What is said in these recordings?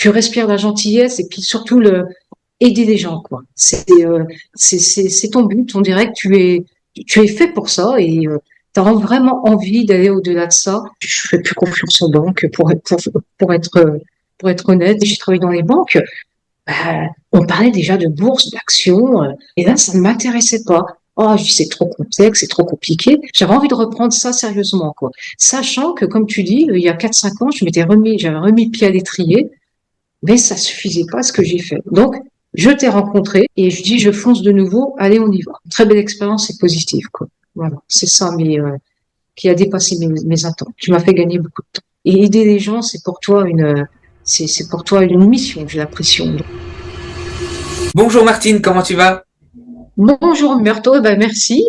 tu respires la gentillesse et puis surtout aider les gens, quoi. C'est ton but. On dirait que tu es fait pour ça et tu as vraiment envie d'aller au-delà de ça. Je fais plus confiance aux banques pour être, pour être honnête. J'ai travaillé dans les banques. On parlait déjà de bourse, d'actions, et là, ça ne m'intéressait pas. Oh, je dis, c'est trop complexe, c'est trop compliqué. J'avais envie de reprendre ça sérieusement, quoi. Sachant que, comme tu dis, il y a 4 5 ans, j'avais remis le pied à l'étrier, mais ça suffisait pas à ce que j'ai fait. Donc, je t'ai rencontré et je dis, je fonce de nouveau, allez, on y va. Très belle expérience et positive, quoi. Voilà. C'est ça, mais, qui a dépassé mes attentes. Tu m'as fait gagner beaucoup de temps. Et aider les gens, c'est pour toi une mission, j'ai l'impression. Bonjour Martine, comment tu vas? Bonjour Humberto, ben merci,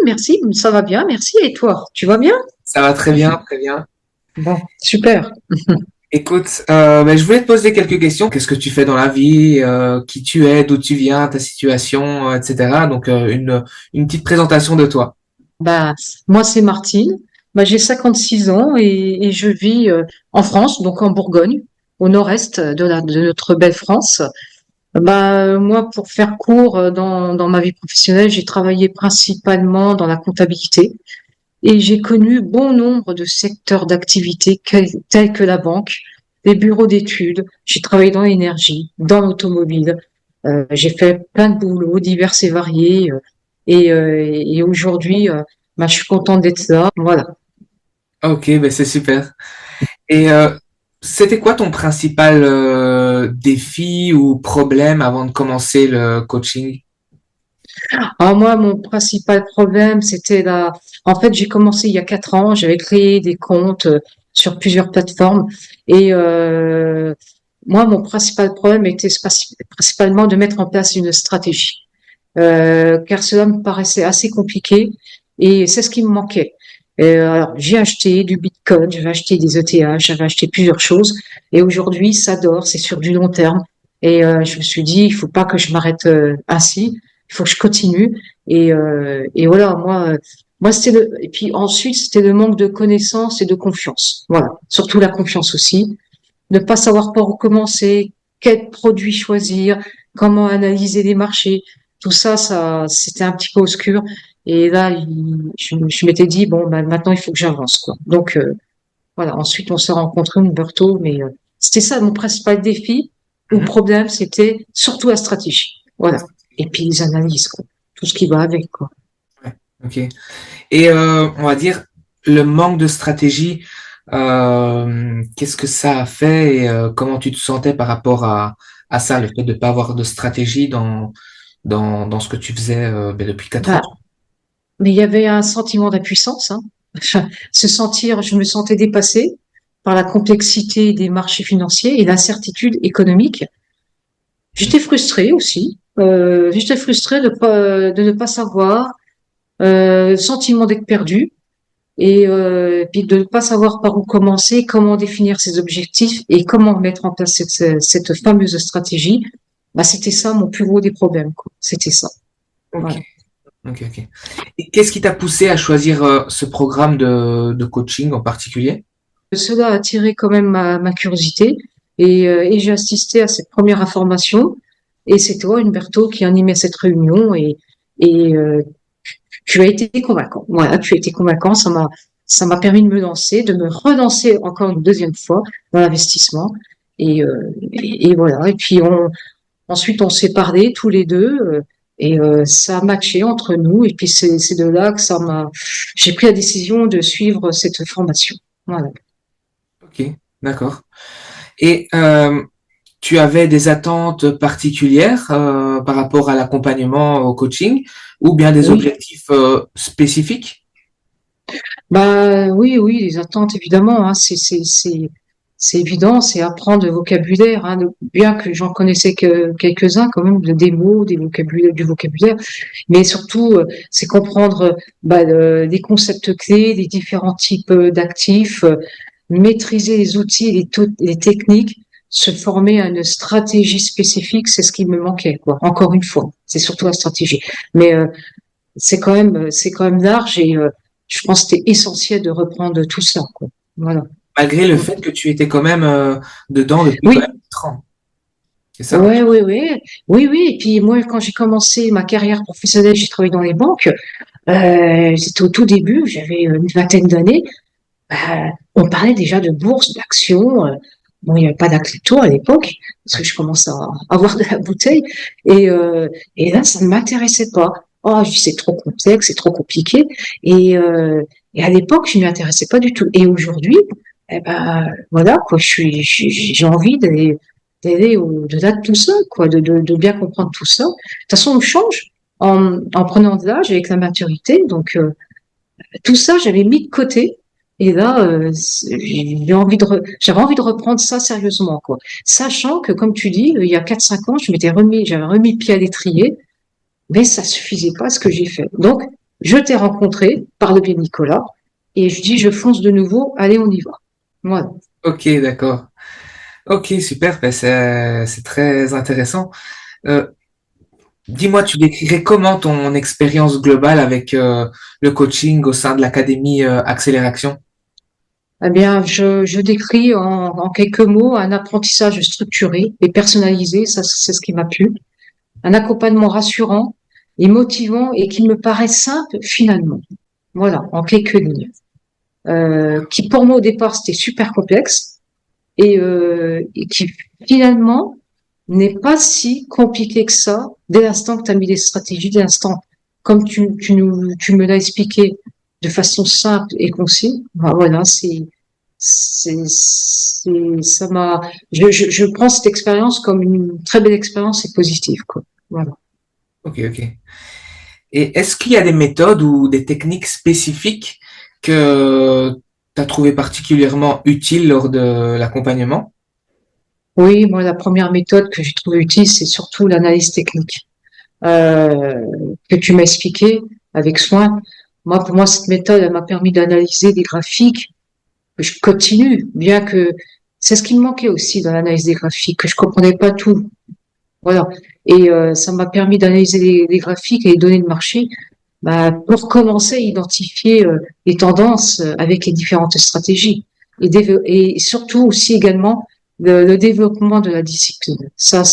ça va bien, merci. Et toi, tu vas bien? Ça va très bien, très bien. Bon, super. Écoute, je voulais te poser quelques questions. Qu'est-ce que tu fais dans la vie? Qui tu es? D'où tu viens? Ta situation, etc. Donc une petite présentation de toi. Bah, moi c'est Martine. Bah, j'ai 56 ans et je vis en France, donc en Bourgogne, au nord-est de notre belle France. Bah, moi, pour faire court, dans ma vie professionnelle, j'ai travaillé principalement dans la comptabilité et j'ai connu bon nombre de secteurs d'activité tels que la banque, les bureaux d'études. J'ai travaillé dans l'énergie, dans l'automobile. J'ai fait plein de boulots divers et variés. Et aujourd'hui, bah, je suis contente d'être là. Voilà. Ok, ben c'est super. Et c'était quoi ton principal défi ou problème avant de commencer le coaching? Alors moi, mon principal problème, c'était En fait, j'ai commencé il y a 4 ans. J'avais créé des comptes sur plusieurs plateformes. Et moi, mon principal problème était principalement de mettre en place une stratégie. Car cela me paraissait assez compliqué et c'est ce qui me manquait. Alors, j'ai acheté du Bitcoin, j'avais acheté des ETH, j'avais acheté plusieurs choses et aujourd'hui, ça dort, c'est sur du long terme. Et je me suis dit, il faut pas que je m'arrête ainsi, il faut que je continue. Et voilà, moi et puis ensuite, c'était le manque de connaissances et de confiance. Voilà, surtout la confiance aussi, ne pas savoir par où commencer, quel produit choisir, comment analyser les marchés. Tout ça, c'était un petit peu obscur. Et là, je m'étais dit, bon, ben, maintenant, il faut que j'avance, quoi. Donc, voilà. Ensuite, on s'est rencontrés, Humberto, mais c'était ça mon principal défi ou Mhm. problème, c'était surtout la stratégie. Voilà. Et puis les analyses, quoi. Tout ce qui va avec, quoi. Ouais, ok. Et on va dire le manque de stratégie, qu'est-ce que ça a fait et comment tu te sentais par rapport à ça, le fait de ne pas avoir de stratégie dans ce que tu faisais depuis 4 ans? Bah, mais il y avait un sentiment d'impuissance, hein. Je me sentais dépassée par la complexité des marchés financiers et l'incertitude économique. J'étais frustrée aussi. J'étais frustrée de ne pas savoir, le sentiment d'être perdue et puis de ne pas savoir par où commencer, comment définir ses objectifs et comment mettre en place cette fameuse stratégie. Bah, c'était ça mon plus gros des problèmes, quoi. C'était ça. Ok, Voilà. ok, ok. Et qu'est-ce qui t'a poussé à choisir ce programme de coaching en particulier? Cela a attiré quand même ma curiosité et j'ai assisté à cette première information. Et c'est toi, Humberto, qui animait cette réunion et tu as été convaincant. Voilà, tu as été convaincant. Ça m'a permis de me lancer, de me relancer encore une deuxième fois dans l'investissement. Et voilà. Et puis ensuite, on s'est parlé tous les deux. Et ça a matché entre nous. Et puis c'est de là que j'ai pris la décision de suivre cette formation. Voilà. Ok, d'accord. Et tu avais des attentes particulières par rapport à l'accompagnement au coaching ou bien des Oui. objectifs spécifiques? Bah oui, les attentes évidemment, hein, c'est évident, c'est apprendre le vocabulaire, hein, bien que j'en connaissais que quelques-uns quand même, des mots, du vocabulaire, mais surtout c'est comprendre les concepts clés, les différents types d'actifs, maîtriser les outils, les techniques, se former à une stratégie spécifique, c'est ce qui me manquait, quoi. Encore une fois, c'est surtout la stratégie, mais c'est quand même large et je pense que c'était essentiel de reprendre tout ça, quoi. Voilà. Malgré le Mm. fait que tu étais quand même dedans depuis quand même Oui, 4 ans. C'est ça? Ouais, oui, oui, oui, oui. Et puis moi, quand j'ai commencé ma carrière professionnelle, j'ai travaillé dans les banques. C'était au tout début, j'avais une vingtaine d'années. On parlait déjà de bourse, d'actions. Bon, il n'y avait pas d'acrypto à l'époque, parce que Ouais. je commence à avoir de la bouteille. Et, euh, et là, ça ne m'intéressait pas. Oh, je dis, c'est trop complexe, c'est trop compliqué. Et, euh, et à l'époque, je m'y intéressais pas du tout. Et aujourd'hui, eh ben, voilà, quoi, j'ai envie d'aller au-delà de tout ça, quoi, de bien comprendre tout ça. De toute façon, on change en prenant de l'âge avec la maturité. Donc, tout ça, j'avais mis de côté. Et là, j'avais envie de reprendre ça sérieusement, quoi. Sachant que, comme tu dis, il y a 4 5 ans, j'avais remis le pied à l'étrier, mais ça suffisait pas à ce que j'ai fait. Donc, je t'ai rencontré par le biais de Nicolas, et je dis, je fonce de nouveau, allez, on y va. Voilà. Ok, d'accord. Ok, super. Ben, c'est très intéressant. Euh, Dis-moi, tu décrirais comment ton expérience globale avec le coaching au sein de l'académie Accélération? Eh bien, je décris en quelques mots un apprentissage structuré et personnalisé, ça, c'est ce qui m'a plu. Un accompagnement rassurant et motivant et qui me paraît simple finalement. Voilà, en quelques lignes. Qui pour moi au départ c'était super complexe et qui finalement n'est pas si compliqué que ça dès l'instant que tu as mis les stratégies, dès l'instant comme tu me l'as expliqué de façon simple et concise. Ben voilà, ça m'a, je prends cette expérience comme une très belle expérience et positive, quoi. Voilà. Ok, ok. Et est-ce qu'il y a des méthodes ou des techniques spécifiques que tu as trouvé particulièrement utiles lors de l'accompagnement? Oui, moi, la première méthode que j'ai trouvée utile, c'est surtout l'analyse technique euh, que tu m'as expliqué avec soin. Moi, pour moi, cette méthode, elle m'a permis d'analyser des graphiques que je continue, bien que c'est ce qui me manquait aussi dans l'analyse des graphiques, que je comprenais pas tout. Voilà. Et ça m'a permis d'analyser les graphiques et les données de marché, bah, pour commencer à identifier les tendances avec les différentes stratégies et surtout aussi également le développement de la discipline. Ça, Le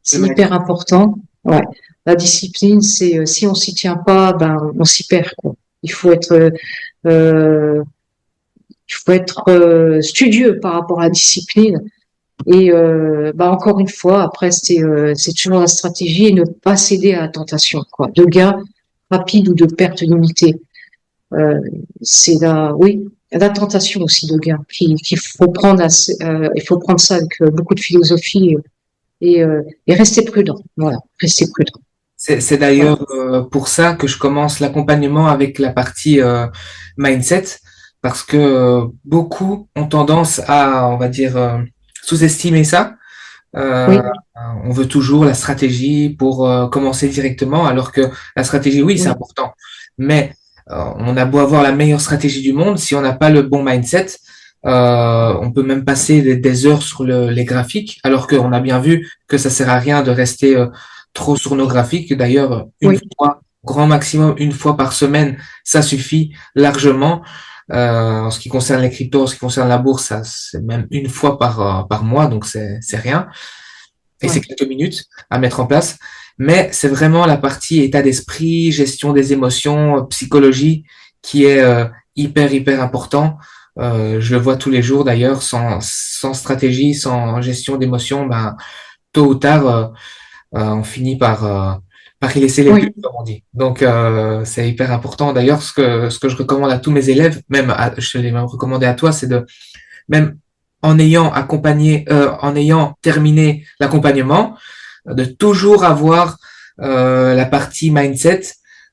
c'est maître. hyper important. Ouais. La discipline, c'est si on s'y tient pas, ben on s'y perd, quoi. Il faut être euh, il faut être studieux par rapport à la discipline. Et bah encore une fois, après c'est toujours la stratégie et ne pas céder à la tentation, quoi, de gain rapide ou de perte limitée. Euh, c'est oui, la tentation aussi de gain qu'il faut prendre, il faut prendre ça avec beaucoup de philosophie et rester prudent. Voilà, rester prudent. C'est Voilà. d'ailleurs pour ça que je commence l'accompagnement avec la partie mindset, parce que beaucoup ont tendance à, on va dire, sous-estimer ça. Euh, Oui, on veut toujours la stratégie pour commencer directement, alors que la stratégie, oui, c'est oui, important. Mais on a beau avoir la meilleure stratégie du monde, si on n'a pas le bon mindset, on peut même passer des heures sur les graphiques, alors qu'on a bien vu que ça sert à rien de rester trop sur nos graphiques. D'ailleurs, une oui, fois, grand maximum, une fois par semaine, ça suffit largement. En ce qui concerne les cryptos, en ce qui concerne la bourse, ça, c'est même une fois par mois, donc c'est rien. Et c'est ouais, quelques minutes à mettre en place. Mais c'est vraiment la partie état d'esprit, gestion des émotions, psychologie qui est hyper important. Je le vois tous les jours d'ailleurs, sans stratégie, sans gestion d'émotions, ben, tôt ou tard, on finit par y laisser les oui, plumes, comme on dit. Donc, c'est hyper important. D'ailleurs, ce que je recommande à tous mes élèves, je te l'ai même recommandé à toi, c'est de même en ayant accompagné, en ayant terminé l'accompagnement, de toujours avoir la partie mindset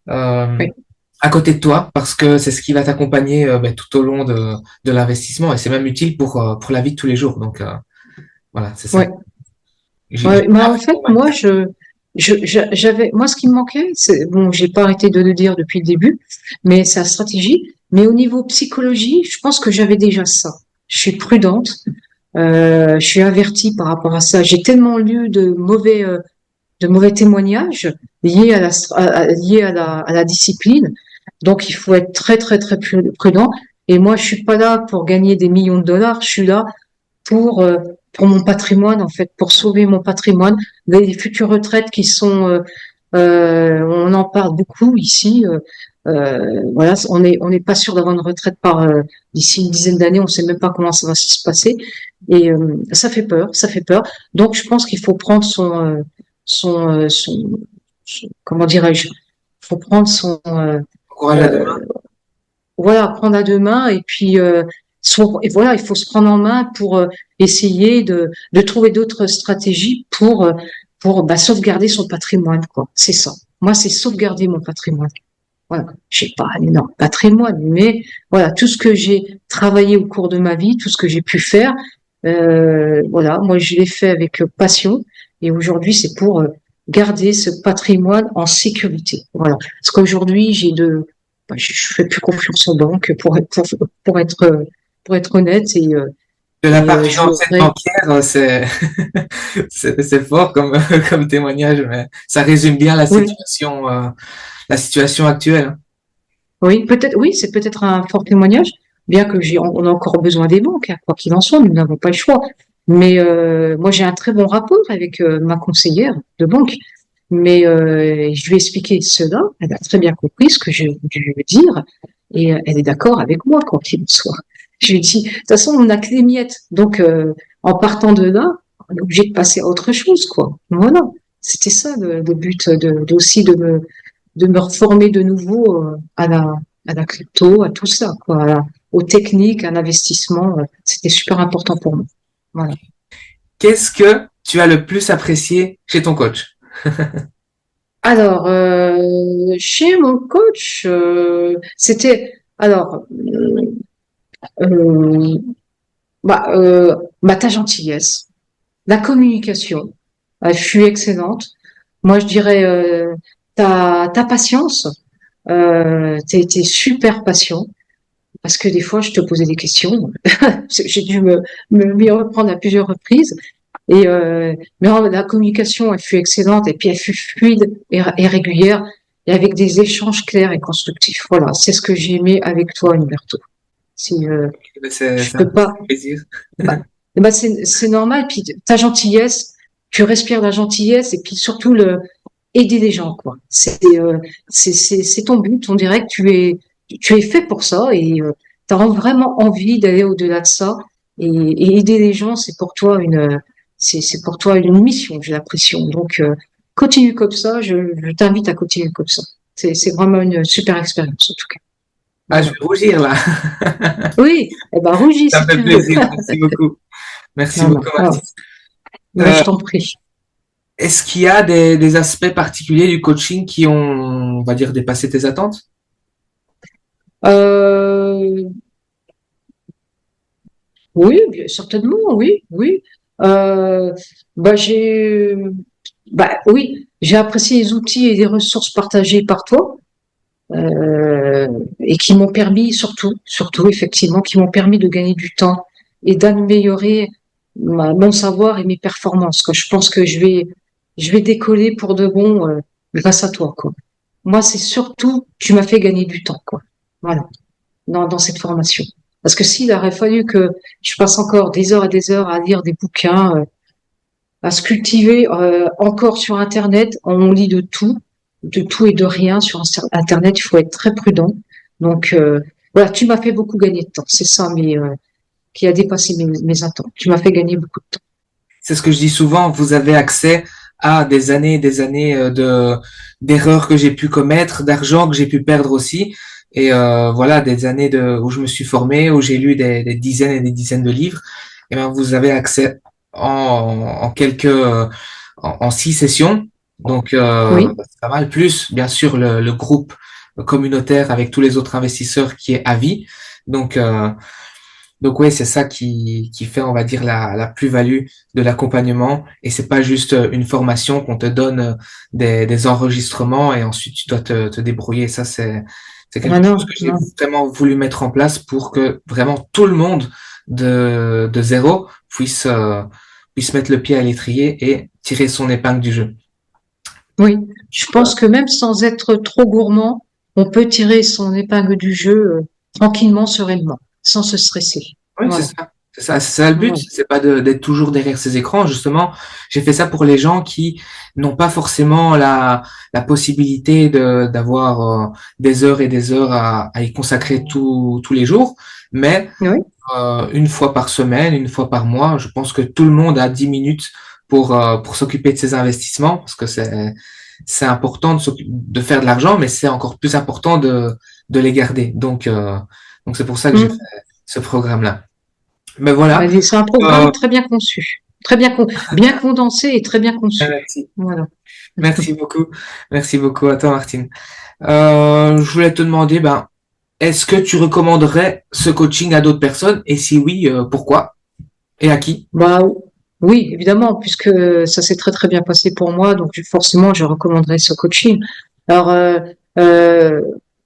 euh, oui, à côté de toi, parce que c'est ce qui va t'accompagner ben, tout au long de l'investissement, et c'est même utile pour la vie de tous les jours. Donc voilà, c'est ça. ouais. Ouais, mais en fait, moi, j'avais, moi, ce qui me manquait, c'est, bon, j'ai pas arrêté de le dire depuis le début, mais c'est la stratégie. Mais au niveau psychologie, je pense que j'avais déjà ça. Je suis prudente, je suis avertie par rapport à ça. J'ai tellement lu de mauvais témoignages liés à la discipline. Donc, il faut être très, très, très prudent. Et moi, je suis pas là pour gagner des millions de dollars. Je suis là pour pour mon patrimoine, en fait, pour sauver mon patrimoine, les futures retraites qui sont, on en parle beaucoup ici. Voilà, on n'est pas sûr d'avoir une retraite d'ici une dizaine d'années. On sait même pas comment ça va se passer. Et ça fait peur, ça fait peur. Donc, je pense qu'il faut prendre son, euh, son, comment dirais-je, il faut prendre Courage à demain. euh, voilà, prendre à deux mains et puis et voilà, il faut se prendre en main pour essayer de trouver d'autres stratégies pour sauvegarder son patrimoine, quoi. C'est ça. Moi, c'est sauvegarder mon patrimoine. Voilà. J'ai pas un énorme patrimoine, mais voilà, tout ce que j'ai travaillé au cours de ma vie, tout ce que j'ai pu faire, voilà, moi je l'ai fait avec passion et aujourd'hui c'est pour garder ce patrimoine en sécurité. Voilà. Parce qu'aujourd'hui je fais plus confiance aux banques pour être honnête De la partie je d'ancienne voudrais. bancaire, c'est c'est fort comme, comme témoignage, mais ça résume bien Oui, la situation actuelle. oui, peut-être, oui, c'est peut-être un fort témoignage, bien que on a encore besoin des banques, hein, quoi qu'il en soit, nous n'avons pas le choix. Mais moi, j'ai un très bon rapport avec ma conseillère de banque, mais je lui ai expliqué cela, elle a très bien compris ce que je veux dire, et elle est d'accord avec moi, quoi qu'il en soit. Je lui ai dit, de toute façon, on n'a que les miettes, donc en partant de là, on est obligé de passer à autre chose, quoi. Voilà, c'était ça le but aussi de me reformer de nouveau à la crypto, à tout ça, quoi, aux techniques, à l'investissement. C'était super important pour moi. Voilà. Qu'est-ce que tu as le plus apprécié chez ton coach? Alors, chez mon coach, c'était alors euh, ta gentillesse, la communication, elle fut excellente. Moi, je dirais ta patience. T'es super patient. Parce que des fois, je te posais des questions. J'ai dû m'y reprendre à plusieurs reprises. Mais la communication, elle fut excellente et puis elle fut fluide et régulière et avec des échanges clairs et constructifs. Voilà, c'est ce que j'ai aimé avec toi, Humberto. Si je Ça me peux fait pas, plaisir. c'est normal. Puis ta gentillesse, tu respires la gentillesse et puis surtout aider les gens, quoi. C'est ton but. On dirait que tu es fait pour ça et tu as vraiment envie d'aller au-delà de ça et aider les gens, c'est pour toi une mission, j'ai l'impression. Donc, continue comme ça. Je t'invite à continuer comme ça. C'est vraiment une super expérience, en tout cas. Ah, je Voilà. vais rougir là. Oui, eh ben, rougis Ça si me fait tu veux. plaisir. Merci beaucoup. Merci Non, non. beaucoup, Ah, Mathis. ben, Euh, je t'en prie. Est-ce qu'il y a des aspects particuliers du coaching qui ont, on va dire, dépassé tes attentes? Euh, Oui, certainement, oui, oui. Euh, j'ai, oui, j'ai apprécié les outils et les ressources partagées par toi et qui m'ont permis, surtout effectivement, qui m'ont permis de gagner du temps et d'améliorer mon savoir et mes performances. Quoi. Je pense que je vais décoller pour de bon grâce à toi. Quoi. Moi, c'est surtout, tu m'as fait gagner du temps. Quoi. Voilà dans cette formation. Parce que s'il aurait fallu que je passe encore des heures et des heures à lire des bouquins, à se cultiver encore sur Internet, on lit de tout et de rien sur Internet, il faut être très prudent. Donc voilà, tu m'as fait beaucoup gagner de temps. C'est ça qui a dépassé mes attentes. Tu m'as fait gagner beaucoup de temps. C'est ce que je dis souvent, vous avez accès à des années et des années d'erreurs que j'ai pu commettre, d'argent que j'ai pu perdre aussi. Et voilà, des années où je me suis formé, où j'ai lu des dizaines et des dizaines de livres. Et ben, vous avez accès en quelques, en 6 sessions. Donc, Oui, c'est pas mal. Plus, bien sûr, le groupe communautaire avec tous les autres investisseurs qui est à vie. Donc, donc oui, c'est ça qui fait, on va dire, la plus-value de l'accompagnement. Et c'est pas juste une formation qu'on te donne des enregistrements et ensuite tu dois te débrouiller. Ça, c'est ah quelque non, chose que j'ai non. vraiment voulu mettre en place pour que vraiment tout le monde de zéro puisse mettre le pied à l'étrier et tirer son épingle du jeu. Oui, je pense que même sans être trop gourmand, on peut tirer son épingle du jeu tranquillement, sereinement, sans se stresser. Oui, c'est Voilà. ça. C'est ça le but, Ouais. c'est pas d'être toujours derrière ces écrans. Justement, j'ai fait ça pour les gens qui n'ont pas forcément la possibilité d'avoir des heures et des heures à y consacrer tous les jours. Mais Oui, une fois par semaine, une fois par mois, je pense que tout le monde a 10 minutes pour s'occuper de ses investissements, parce que c'est important de faire de l'argent, mais c'est encore plus important de les garder. Donc c'est pour ça que j'ai fait mm. ce programme-là. Mais voilà. C'est un Euh, programme très bien conçu, bien condensé et très bien conçu. merci. Voilà. Merci beaucoup. Merci beaucoup à toi, Martine. Je voulais te demander, ben, est-ce que tu recommanderais ce coaching à d'autres personnes? Et si oui, pourquoi? Et à qui? Bah oui, évidemment, puisque ça s'est très très bien passé pour moi, donc forcément je recommanderais ce coaching. Alors euh,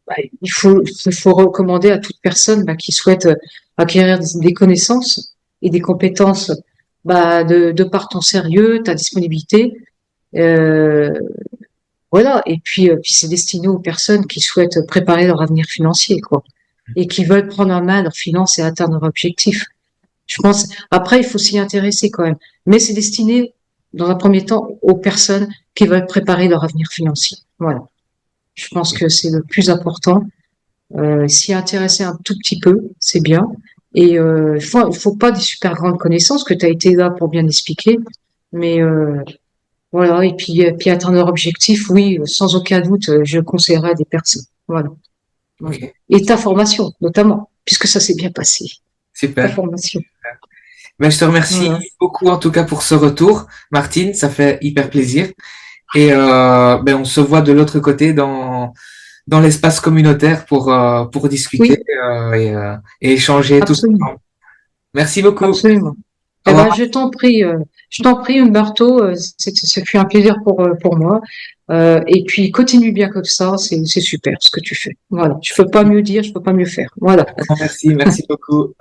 bah, il faut recommander à toute personne bah, qui souhaite acquérir des connaissances et des compétences bah, de par ton sérieux, ta disponibilité. Euh, voilà, et puis c'est destiné aux personnes qui souhaitent préparer leur avenir financier, quoi, et qui veulent prendre en main leurs finances et atteindre leur objectif. Je pense. Après, il faut s'y intéresser quand même. Mais c'est destiné, dans un premier temps, aux personnes qui veulent préparer leur avenir financier. Voilà. Je pense que c'est le plus important. S'y intéresser un tout petit peu, c'est bien. Et il faut pas des super grandes connaissances que tu as été là pour bien expliquer. Mais voilà. Et puis atteindre leur objectif, oui, sans aucun doute, je conseillerais à des personnes. Voilà. Ok, Oui. Et ta formation, notamment, puisque ça s'est bien passé. Ta super. formation. Ben, je te remercie Voilà. beaucoup en tout cas pour ce retour, Martine, ça fait hyper plaisir. Et ben, on se voit de l'autre côté dans l'espace communautaire pour discuter Oui, et échanger tout absolument. ensemble. Merci beaucoup. Absolument. Au Eh ben, revoir. je t'en prie, Umberto, ce fut un plaisir pour moi. Et puis, continue bien comme ça, c'est super ce que tu fais. Voilà. Je peux pas mieux dire, je peux pas mieux faire. Voilà. Merci, merci beaucoup.